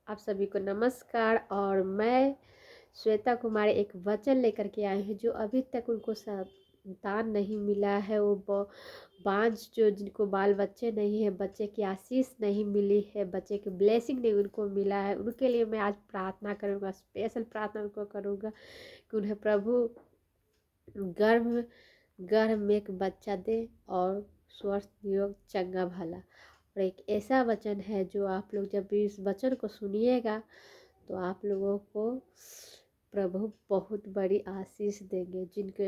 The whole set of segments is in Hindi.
आप सभी को नमस्कार। और मैं श्वेता कुमारी एक वचन लेकर के आई हूँ। जो अभी तक उनको संतान नहीं मिला है, वो बांझ, जो जिनको बाल बच्चे नहीं है, बच्चे की आशीष नहीं मिली है, बच्चे की ब्लेसिंग नहीं उनको मिला है, उनके लिए मैं आज प्रार्थना करूँगा। स्पेशल प्रार्थना उनको करूँगा कि उन्हें प्रभु गर्भ गर्भ में एक बच्चा दे और स्वस्थ योग चंगा भला। और एक ऐसा वचन है जो आप लोग जब भी इस वचन को सुनिएगा तो आप लोगों को प्रभु बहुत बड़ी आशीष देंगे। जिनके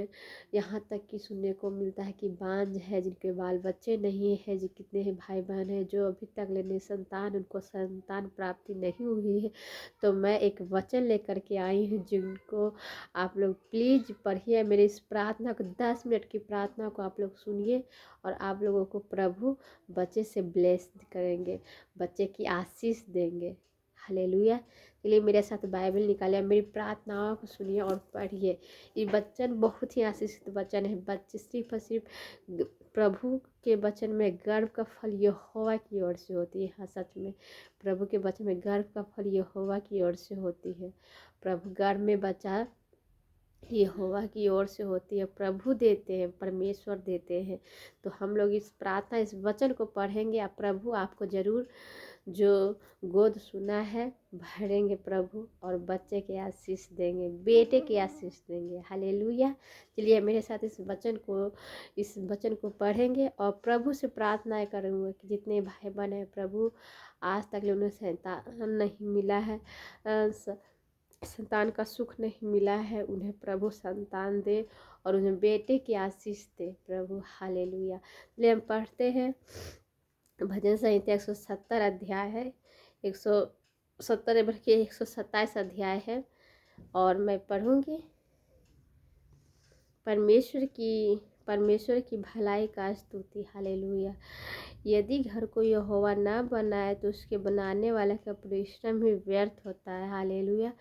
यहाँ तक कि सुनने को मिलता है कि बांझ है, जिनके बाल बच्चे नहीं है, जो कितने हैं भाई बहन हैं जो अभी तक लेने संतान, उनको संतान प्राप्ति नहीं हुई है, तो मैं एक वचन लेकर के आई हूँ जिनको आप लोग प्लीज़ पढ़िए। मेरी इस प्रार्थना को 10 मिनट की प्रार्थना को आप लोग सुनिए और आप लोगों को प्रभु बच्चे से ब्लेस करेंगे, बच्चे की आशीष देंगे। हालेलुया। चलिए मेरे साथ बाइबल निकालिए, मेरी प्रार्थनाओं को सुनिए और पढ़िए। ये वचन बहुत ही आशीषित वचन है। बच्चे सिर्फ और सिर्फ प्रभु के वचन में गर्व का फल यहोवा की ओर से होती है। हाँ, सच में प्रभु के वचन में गर्व का फल यहोवा की ओर से होती है। प्रभु गर्भ में बच्चा यहोवा की ओर से होती है, प्रभु देते हैं, परमेश्वर देते हैं। तो हम लोग इस प्रार्थना, इस वचन को पढ़ेंगे। आप प्रभु आपको ज़रूर जो गोद सुना है भरेंगे प्रभु, और बच्चे की आशीष देंगे, बेटे की आशीष देंगे। हालेलुया। चलिए मेरे साथ इस वचन को पढ़ेंगे और प्रभु से प्रार्थना करूँगा कि जितने भाई बहन हैं प्रभु आज तक उन्हें संतान नहीं मिला है, संतान का सुख नहीं मिला है, उन्हें प्रभु संतान दे और उन्हें बेटे की आशीष दे प्रभु। हालेलुया। चलिए हम पढ़ते हैं। भजन संहिता 170 अध्याय है, 170 बढ़ के 127 अध्याय है और मैं पढ़ूंगी। परमेश्वर की भलाई का स्तुति। हालेलुया। यदि घर को यहोवा ना बनाए तो उसके बनाने वाले का परिश्रम ही व्यर्थ होता है। हालेलुया।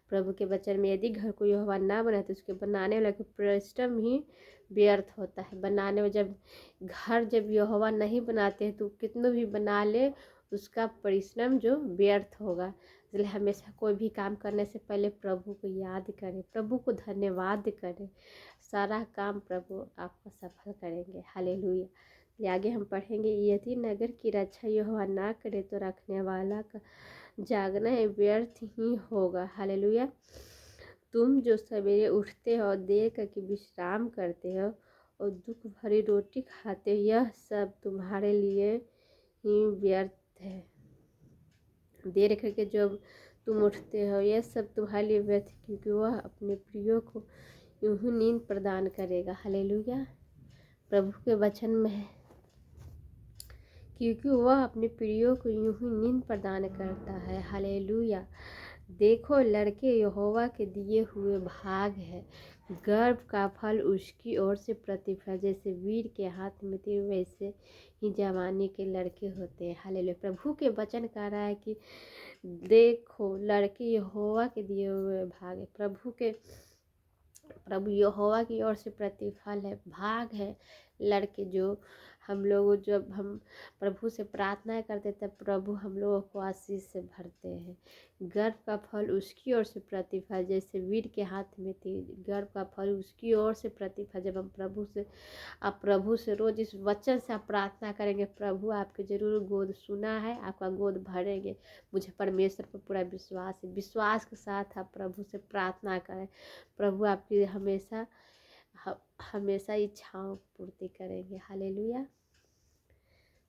प्रभु के वचन में यदि घर को यहोवा ना बनाए तो उसके बनाने वाले का परिश्रम ही व्यर्थ होता है। बनाने में जब यहोवा नहीं बनाते हैं तो कितनों भी बना ले, उसका परिश्रम जो व्यर्थ होगा। इसलिए हमेशा कोई भी काम करने से पहले प्रभु को याद करें, प्रभु को धन्यवाद करें। सारा काम प्रभु आपको सफल करेंगे। हालेलुया। आगे हम पढ़ेंगे। यदि नगर की रक्षा यहोवा ना करे तो रखने वाला का जागना व्यर्थ ही होगा। हालेलुया। तुम जो सवेरे उठते हो और देर करके विश्राम करते हो और दुख भरी रोटी खाते हो, यह सब तुम्हारे लिए ही व्यर्थ है। देर करके जब तुम उठते हो यह सब तुम्हारे लिए व्यर्थ, क्योंकि वह अपने प्रियो को यूं ही नींद प्रदान करेगा। हालेलुया। प्रभु के वचन में है, क्योंकि वह अपने प्रियो को यूं ही नींद प्रदान करता है। हालेलुया। देखो, लड़के यहोवा के दिए हुए भाग है, गर्भ का फल उसकी ओर से प्रतिफल। जैसे वीर के हाथ में तीर वैसे ही जवानी के लड़के होते हैं। हालेलुया। प्रभु के वचन कह रहा है कि देखो, लड़के यहोवा के दिए हुए भाग है। प्रभु यहोवा की ओर से प्रतिफल है, भाग है लड़के। जो हम लोग, जब हम प्रभु से प्रार्थना करते तब प्रभु हम लोगों को आशीष से भरते हैं। गर्भ का फल उसकी ओर से प्रतिफल, जैसे वीर के हाथ में थी, गर्भ का फल उसकी ओर से प्रतिफल। जब हम प्रभु से रोज इस वचन से आप प्रार्थना करेंगे, प्रभु आपके जरूर गोद सुना है, आपका गोद भरेंगे। मुझे परमेश्वर पर पूरा विश्वास है। विश्वास के साथ आप प्रभु से प्रार्थना करें, प्रभु आपकी हमेशा इच्छाओं पूर्ति करेंगे। हालेलुया।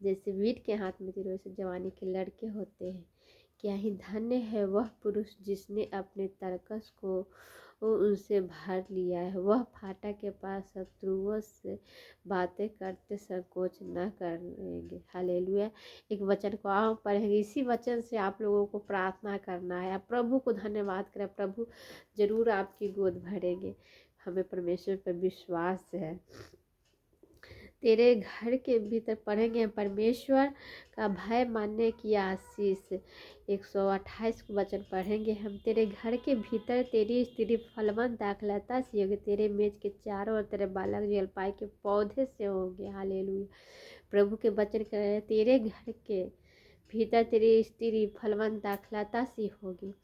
जैसे वीर के हाथ में तीर वैसे जवानी के लड़के होते हैं। क्या ही धन्य है वह पुरुष जिसने अपने तरकस को उनसे भर लिया है। वह फाटक के पास शत्रुओं से बातें करते संकोच न करेंगे। हालेलुया। एक वचन को आप पढ़ेंगे, इसी वचन से आप लोगों को प्रार्थना करना है। आप प्रभु को धन्यवाद करें, प्रभु जरूर आपकी गोद भरेंगे। हमें परमेश्वर पर विश्वास है। तेरे घर के भीतर पढ़ेंगे परमेश्वर का भय मानने की आशीष। 128 को वचन पढ़ेंगे हम। तेरे घर के भीतर तेरी स्त्री फलवंत दाखलता से होगी, तेरे मेज के चारों ओर तेरे बालक जलपाई के पौधे से होंगे। हालेलुया। प्रभु के वचन कह रहे हैं, तेरे घर के भीतर तेरी स्त्री फलवंत दाखलता सी होगी।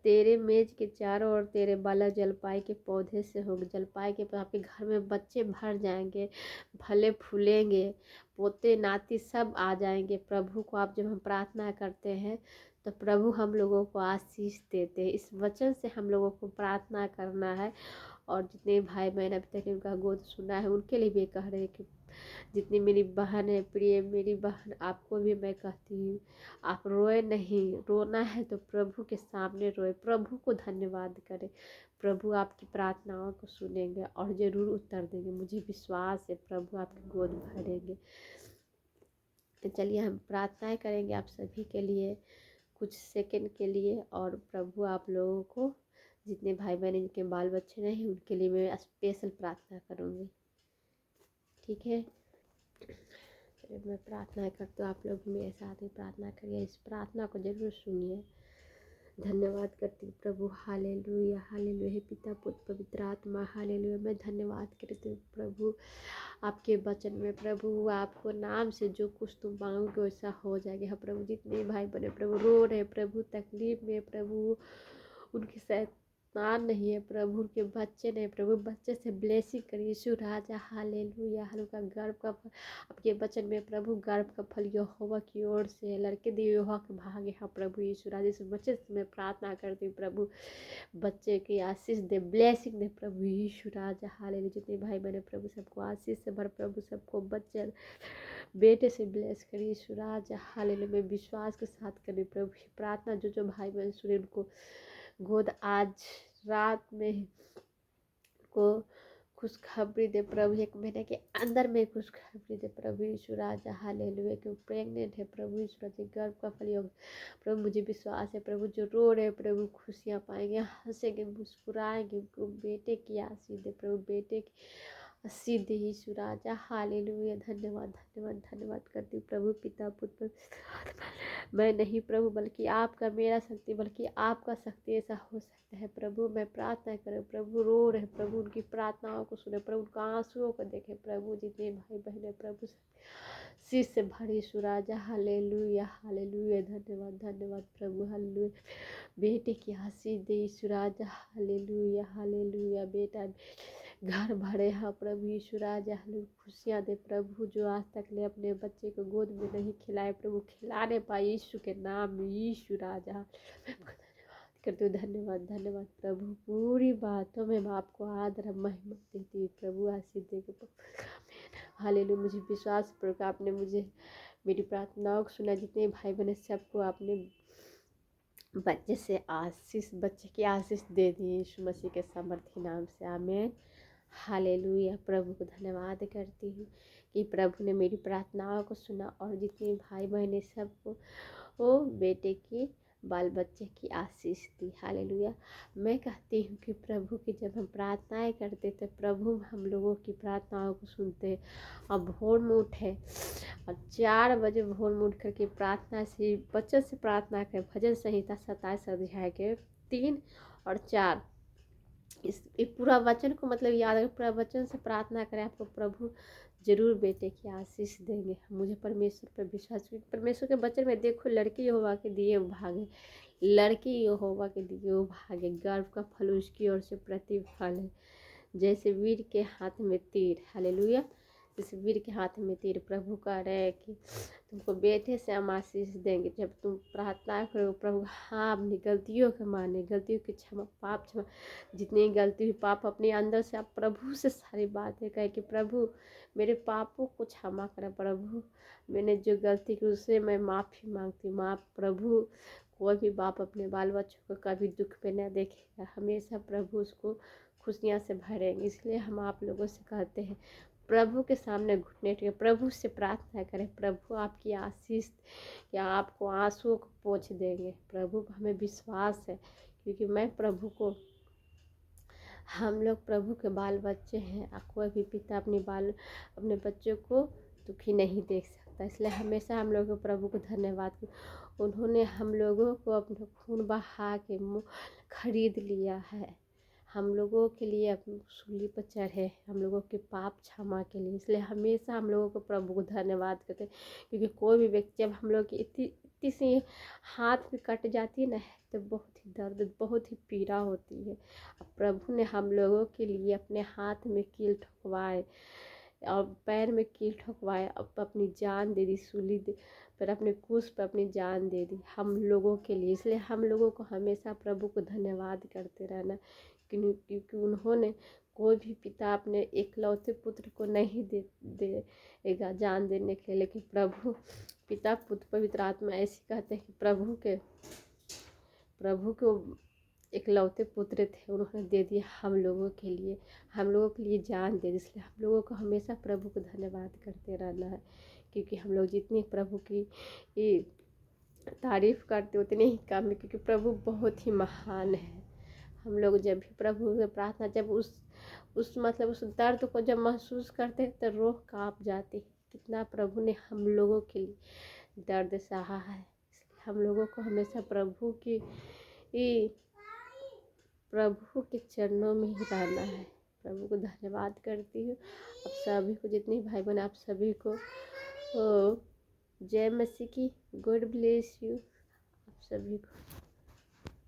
तेरे मेज के चारों ओर तेरे बालक जलपाई के पौधे से होंगे। जलपाई के आपके घर में बच्चे भर जाएंगे, फले फूलेंगे, पोते नाती सब आ जाएंगे। प्रभु को आप जब हम प्रार्थना करते हैं तो प्रभु हम लोगों को आशीष देते हैं। इस वचन से हम लोगों को प्रार्थना करना है। और जितने भाई बहन अभी तक उनका गोद सुना है उनके लिए भी कह रहे हैं कि जितनी मेरी बहन है, प्रिय मेरी बहन, आपको भी मैं कहती हूँ, आप रोए नहीं। रोना है तो प्रभु के सामने रोए, प्रभु को धन्यवाद करें। प्रभु आपकी प्रार्थनाओं को सुनेंगे और ज़रूर उत्तर देंगे। मुझे विश्वास है प्रभु आपकी गोद भरेंगे। तो चलिए हम प्रार्थनाएं करेंगे आप सभी के लिए कुछ सेकंड के लिए। और प्रभु आप लोगों को, जितने भाई बहन जिनके बाल बच्चे नहीं उनके लिए मैं स्पेशल प्रार्थना करूँगी। ठीक है, चलिए मैं प्रार्थना करती हूँ, आप लोग भी मेरे साथ ही प्रार्थना करिए। इस प्रार्थना को जरूर सुनिए। धन्यवाद करती हूँ प्रभु, हालेलुया हालेलुया। हे पिता पुत्र पवित्र आत्मा, हालेलुया। मैं धन्यवाद करती हूँ प्रभु आपके वचन में। प्रभु आपको नाम से जो कुछ तुम मांगोगे वैसा हो जाएगा। हाँ प्रभु, जितने भाई बने प्रभु रो रहे प्रभु, तकलीफ में प्रभु, उनकी शैतान नहीं है प्रभु, उनके बच्चे नहीं प्रभु, बच्चे से ब्लेसिंग करिए यीशु राजा, हालेलुया। हल्का गर्भ का फल आपके वचन में प्रभु, गर्भ का फल यहोवा की ओर से लड़के दिए यहोवा के भागे। हाँ प्रभु यीशु राजा, इस बच्चे से मैं प्रार्थना करती हूँ प्रभु, बच्चे की आशीष दे, ब्लेसिंग दे प्रभु यीशु राजा, हालेलुया। जितने भाई बहने प्रभु सबको आशीष से भर प्रभु, सबको बच्चे बेटे से ब्लेस करिए यीशु राजा, हालेलुया। मैं विश्वास के साथ करी प्रभु प्रार्थना, जो जो भाई बहन सुने उनको गोद आज रात में को खुशखबरी दे प्रभु, 1 महीने के अंदर में खुशखबरी दे प्रभु यीशु राजा, हालेलुया। क्यों प्रेग्नेंट है प्रभु यीशु राजा, गर्भ का फल योग प्रभु, मुझे विश्वास है प्रभु, जो रो रहे प्रभु खुशियाँ पाएंगे, हंसेंगे, मुस्कुराएंगे। उनको बेटे की आशीष दे प्रभु, बेटे की आशीष दे यीशु राजा, हालेलुया। धन्यवाद धन्यवाद धन्यवाद करती हूँ प्रभु पिता पुत्र। मैं नहीं प्रभु, बल्कि आपका, मेरा शक्ति बल्कि आपका शक्ति ऐसा हो सकता है प्रभु। मैं प्रार्थना करूँ प्रभु, रो रहे प्रभु, उनकी प्रार्थनाओं को सुने प्रभु, उनका आंसुओं को देखे प्रभु। जितने भाई बहन प्रभु शीश से भरे यीशु राजा, हालेलुया हालेलुया। धन्यवाद धन्यवाद प्रभु, हालेलुया। बेटे की आशीष दे यीशु राजा, हालेलुया हालेलुया। बेटा घर भरे हाँ प्रभु यीशु राजा, हालेलुया। खुशियाँ दे प्रभु, जो आज तक ले अपने बच्चे को गोद में नहीं खिलाए प्रभु, खिलाने पाए यीशु के नाम में यीशु राजा। करते हुए धन्यवाद धन्यवाद प्रभु, पूरी बातों में मैं आपको आदर महिमा देती हूँ प्रभु, आशीष देके हालेलुया। मुझे विश्वास प्रभु, आपने मुझे मेरी प्रार्थनाओं को सुना। जितने भाई बहन सबको आपने बच्चे से आशीष, बच्चे की आशीष दे दी यीशु मसीह के सामर्थी नाम से, आमीन हालेलुया। प्रभु को धन्यवाद करती हूँ कि प्रभु ने मेरी प्रार्थनाओं को सुना। और जितने भाई बहने सबको वो बेटे की, बाल बच्चे की आशीष दी, हालेलुया। मैं कहती हूँ कि प्रभु की जब हम प्रार्थनाएं करते तो प्रभु हम लोगों की प्रार्थनाओं को सुनते। और भोर में उठे और 4 बजे भोर में उठ करके प्रार्थना से, बच्चों से प्रार्थना करें। भजन संहिता 27 अध्याय के 3 और 4 इस पूरा वचन को मतलब याद रखें, पूरा वचन से प्रार्थना करें, आपको प्रभु जरूर बेटे की आशीष देंगे। मुझे परमेश्वर पर विश्वास, परमेश्वर के वचन में देखो, लड़की यहोवा के दिए वो भागे, लड़की यहोवा के दिए वो भागे, गर्भ का फल उसकी ओर से प्रतिफल है। जैसे वीर के हाथ में तीर, हालेलुया। जैसे वीर के हाथ में तीर, प्रभु कह रहे हैं कि तुमको बेटे से हम आशीष देंगे। जब तुम प्रार्थना करो प्रभु, हाँ अपनी गलतियों के माने, गलतियों की क्षमा, पाप क्षमा, जितनी गलती हुई पाप अपने अंदर से आप प्रभु से सारी बातें कहे कि प्रभु मेरे पापों को क्षमा करें प्रभु, मैंने जो गलती की उससे मैं माफ़ी मांगती हूँ। माफ़ प्रभु, कोई भी बाप अपने बाल बच्चों को कभी दुख पे न देखेगा, हमेशा प्रभु उसको खुशियाँ से भरेंगे। इसलिए हम आप लोगों से कहते हैं, प्रभु के सामने घुटने टेके प्रभु से प्रार्थना करें, प्रभु आपकी आशीष या आपको आंसुओं को पोंछ देंगे। प्रभु को हमें विश्वास है, क्योंकि मैं प्रभु को, हम लोग प्रभु के बाल बच्चे हैं। कोई भी पिता अपने बच्चों को दुखी नहीं देख सकता। इसलिए हमेशा हम लोग प्रभु को धन्यवाद, उन्होंने हम लोगों को अपना खून बहा के खरीद लिया है, हम लोगों के लिए अपनी सूली पर चढ़े, हम लोगों के पाप क्षमा के लिए। इसलिए हमेशा हम लोगों को प्रभु को धन्यवाद करते हैं, क्योंकि कोई भी व्यक्ति, जब हम लोग की इतनी इतनी सी हाथ में कट जाती है ना, तो बहुत ही दर्द, बहुत ही पीड़ा होती है। अब प्रभु ने हम लोगों के लिए अपने हाथ में कील ठोकवाए और पैर में कील ठोकवाए, अब अपनी जान दे दी, सूली पर अपने क्रूस पर अपनी जान दे दी हम लोगों के लिए। इसलिए हम लोगों को हमेशा प्रभु को धन्यवाद करते रहना, क्योंकि उन्होंने, कोई भी पिता अपने एकलौते पुत्र को नहीं देगा जान देने के लिए, लेकिन प्रभु पिता पुत्र पवित्र आत्मा ऐसी कहते हैं कि प्रभु को एकलौते पुत्र थे, उन्होंने दे दिया हम लोगों के लिए, हम लोगों के लिए जान दे दी। इसलिए हम लोगों को हमेशा प्रभु को धन्यवाद करते रहना है, क्योंकि हम लोग जितनी प्रभु की तारीफ़ करते उतने ही कम है, क्योंकि प्रभु बहुत ही महान है। हम लोग जब भी प्रभु से प्रार्थना, जब उस मतलब उस दर्द को जब महसूस करते हैं तो रूह काँप जाती है, कितना प्रभु ने हम लोगों के लिए दर्द सहा है। इसलिए हम लोगों को हमेशा प्रभु के चरणों में ही रहना है। प्रभु को धन्यवाद करती हूँ। आप सभी को, जितने भाई बहन, आप सभी को जय मसीह की, गॉड ब्लेस यू आप सभी को।